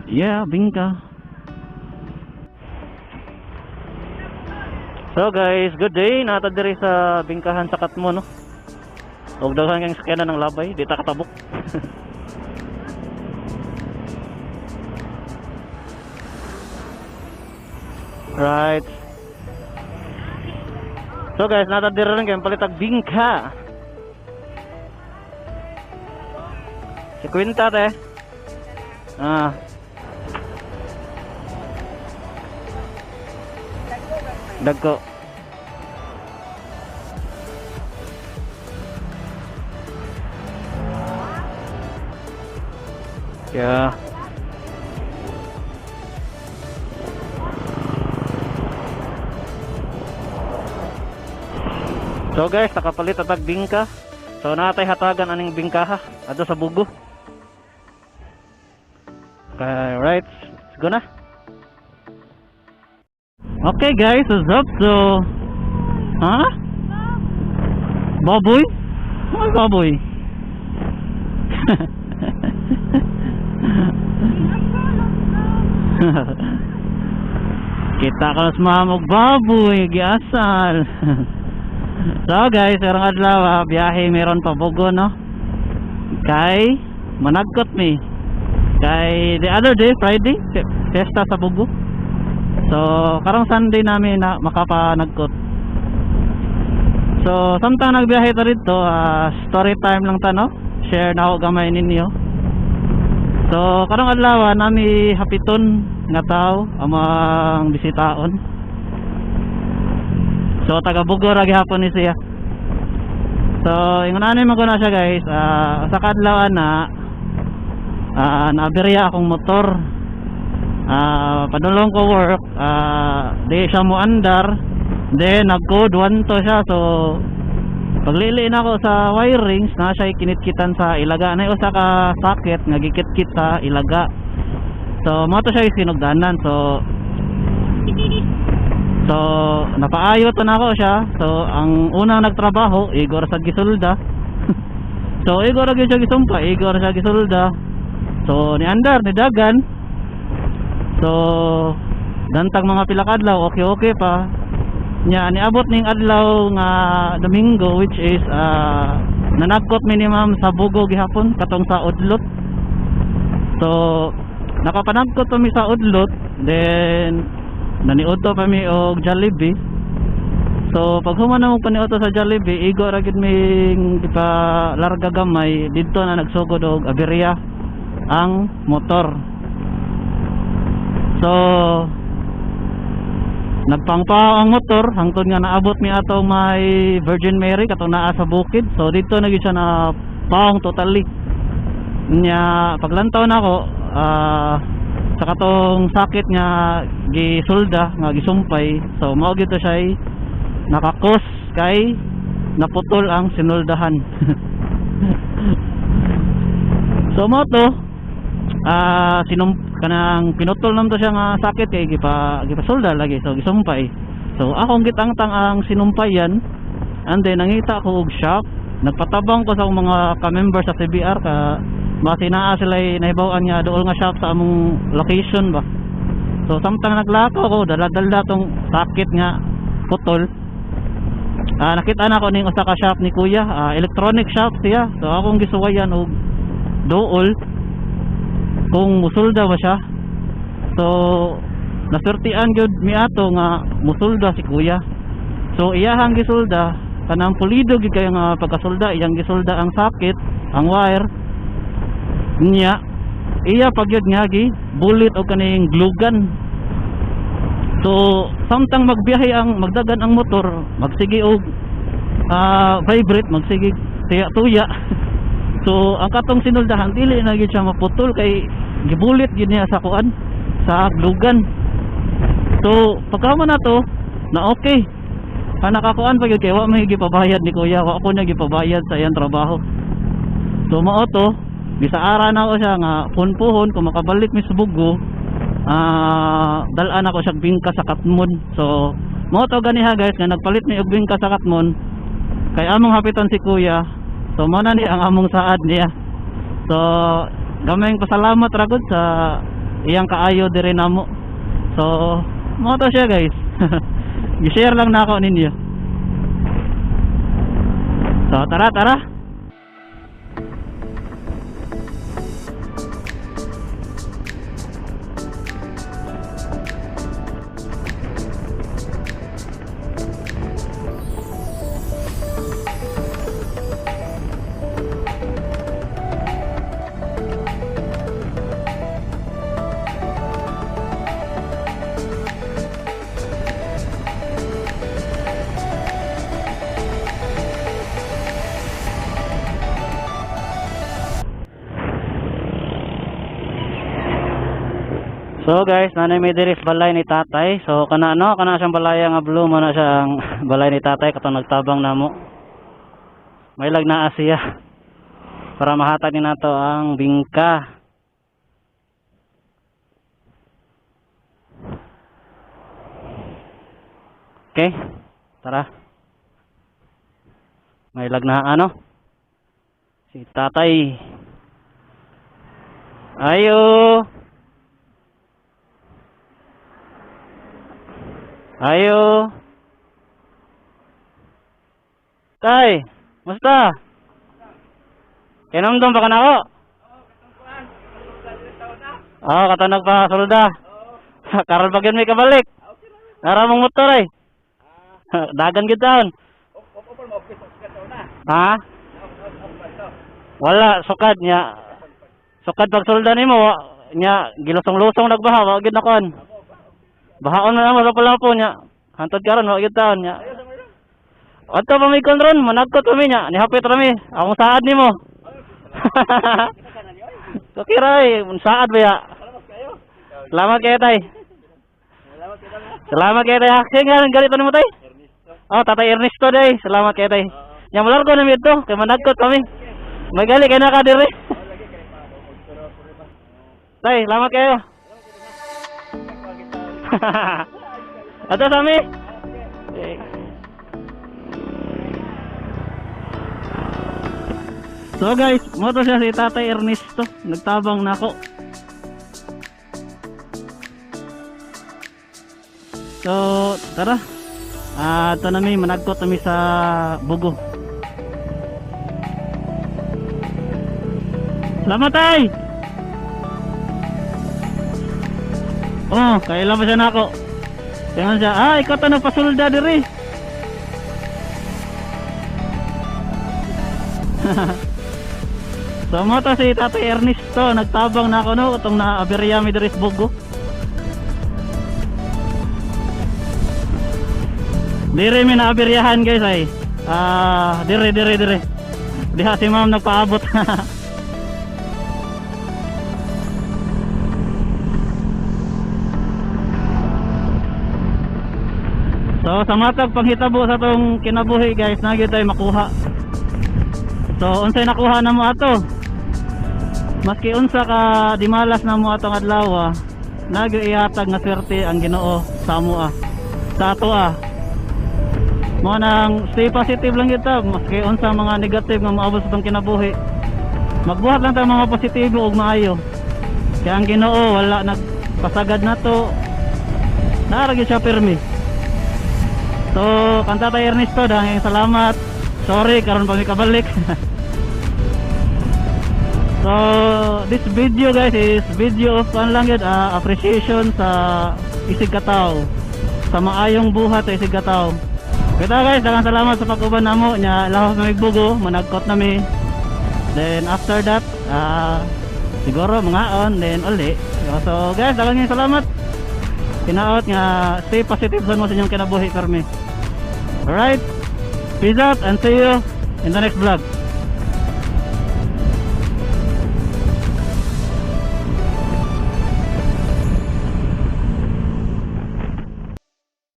Yeah, bingka. So guys, good day. Nata diri sa bingkahan sa Katmon, no. Og daghan kang sakyanan ng labay, di ta katabok. Right. So guys, nata diri rin kay palitag bingka. Si Quinta te. Dagko. Yeah. So guys, nakapalit atag bingka. So natay hatagan aning bingkaha adto sa bugo. Okay, right. Let's go na. Okay guys, what's up? So, baboy? Ano baboy? Kita ka mas mamog baboy, giasal. So guys, karong adlaw, biyahe meron pa bugo, no? Kay managkot mi. Kay the other day, Friday, fiesta sa bugo. So, karong Sunday namin na makapanagkot. So, samtang nagbiyahe ta dito, story time lang ta, no? Share na ako gamay ninyo. So, karong adlaw nami hapiton nga tao amang bisitaon. So, taga Bugor ra gihapon ni siya. So, ingon ani man ko na siya, guys. Sa kadlaw na naaberya akong motor. Padulong ko work, di siya mo andar, then nag-code 1 to siya. So pagliliin ako sa wirings na siya kinitkitan sa ilaga na usa ka socket nga gikit-kit sa ilaga. So mo to siya sinugdanan. So napaayo to na ako siya. So ang unang nagtrabaho Igor sa gisulda. So Igor ra gyud siya gisumpa, Igor siya gisulda. So ni andar ni dagan. So dantag mga pila ka adlaw, okay pa nya niabot ning adlaw nga Domingo, which is nanagkot minimum sa bugo gihapon katong sa Udlot. So nakapanagkot pa mi sa Udlot, then naniudto pa mi og Jollibee. So pag human na mo paniudto sa Jollibee, igo ra gid ming ipa larga gamay didto na nagsugod og aberya ang motor. So nagpangpao ang motor hangtod nga naabot mi atong may Virgin Mary katong naa sa bukid. So dito na gyud siya na paong totally. Nya paglantaw na ako sa katong sakit nga gisulda nga gisumpay. So mao gyud to siya nakakos kay naputol ang sinuldahan. So mo to kanang pinutol nam to siya nga sakit kay gipasolda lagi, so gisumpay. So akong gitangtang ang sinumpayan, and then nangita ko og shock. Nagpatabang ko sa mga ka-member sa CBR ka basi naa sila nahibaw-an nga dool nga shop sa among location ba. So samtang naglakaw ko dala-dala tong sakit nga putol, nakita na ko ning usa ka shop ni kuya, electronic shop siya. So akong gisuwayan og dool kung musulda ba siya. So nasertian gyud mi ato nga musulda si kuya. So iyahang gisulda kanang pulido gid kay nga pagkasulda, iyang gisulda ang sakit, ang wire niya. Iya pagyud nga gi bullet o kaning glue gun. So samtang magbiyahe ang magdagan ang motor, magsige og vibrate, magsige tuya. So ang katong sinuldahan dili na gyud siya maputol kay gibulit gyud niya sa kuan, sa glue gun. So pagkama na to na okay, nakakuan pa gyud kay wa may gipabayad ni kuya, wa ko na gipabayad sa iyang trabaho. So mao to gisaara na ko siya nga punpuhon kung makabalik mi sa bugo, dalan ako siya bingka sa Katmon. So mao to ganiha guys nga nagpalit mi og bingka sa Katmon kay among hapiton si kuya. So mo na ni ang among saad niya. So gamayng pasalamat ra gud sa iyang kaayo dire namo. So mo to siya guys. Gi-share lang na ako ninyo. So tara. So guys, nanay may diris balay ni tatay. So kana siyang balaya nga blue mo na siyang balay ni tatay katong nagtabang namo. May lag naa siya para mahatag ni nato ang bingka. Okay, tara. May lag na si tatay. Ayo. Ayo. Tay, musta? Kinamdom pa ka na ako? Oo, katanog pa solda. Karon pa gyud may kabalik. Nara mong motor ay. Dagan gid taon. Ha? Wala sukad nya. Sukad pag solda nimo nya gilusong-lusong nagbaha wa gid nakon. Bahaon na mo sa palapo nya. Hantod karon wa gyud taon nya. Adto pa may kontrol, managkot kami nya, nihapit rami. Akong saad nimo. Kakiray, saad ba ya? Salamat kayo tay. Salamat kayo tay. Sige nga, galito nimo tay. Oh, tatay Ernesto day. Salamat kayo tay. Nya mular ko na ito, kay managkot kami. May gali kay nakadiri. Tay, salamat kayo. Ato sa amin. So guys, mo to siya si Tatay Ernesto. Nagtabang na ako. So, tara. Ito na may managkot kami sa Bugo. Salamat tay! Oh, kailan pa siya na ako. Tingnan siya, ikaw ta nagpasulda diri. So mo to si Tatay Ernesto, nagtabang na ako no, itong na-aberya mi diri sa Bugo. Dire mi na-aberyahan guys ay. Dire. Diha si ma'am nagpaabot. So sa matag panghitabo sa tong kinabuhi guys, nagyud tayo makuha. So unsay nakuha na mo ato? Maski unsa ka dimalas na mo atong adlaw, nagyud ihatag nga swerte ang Ginoo sa amoa. Sa ato mo nang stay positive lang kita, maski unsa mga negative nga maabot sa tong kinabuhi. Magbuhat lang tayo mga positibo ug maayo. Kaya ang Ginoo wala nagpasagad nato. Naara gyud siya pirmi. So, kan Tatay Ernesto, dahil salamat. Sorry, karon pa mi kabalik. So, this video guys is video of appreciation sa Isig Kataw. Sa maayong buhat sa Isig Kataw. Kita guys, daghang salamat sa pag-uban namo nya lahos na Bugo, managkot nami. Then after that, siguro mangaon then uli. So guys, daghang salamat. Kinaot nga stay positive sa mo sa inyong kinabuhi permi. Alright, peace out and see you in the next vlog.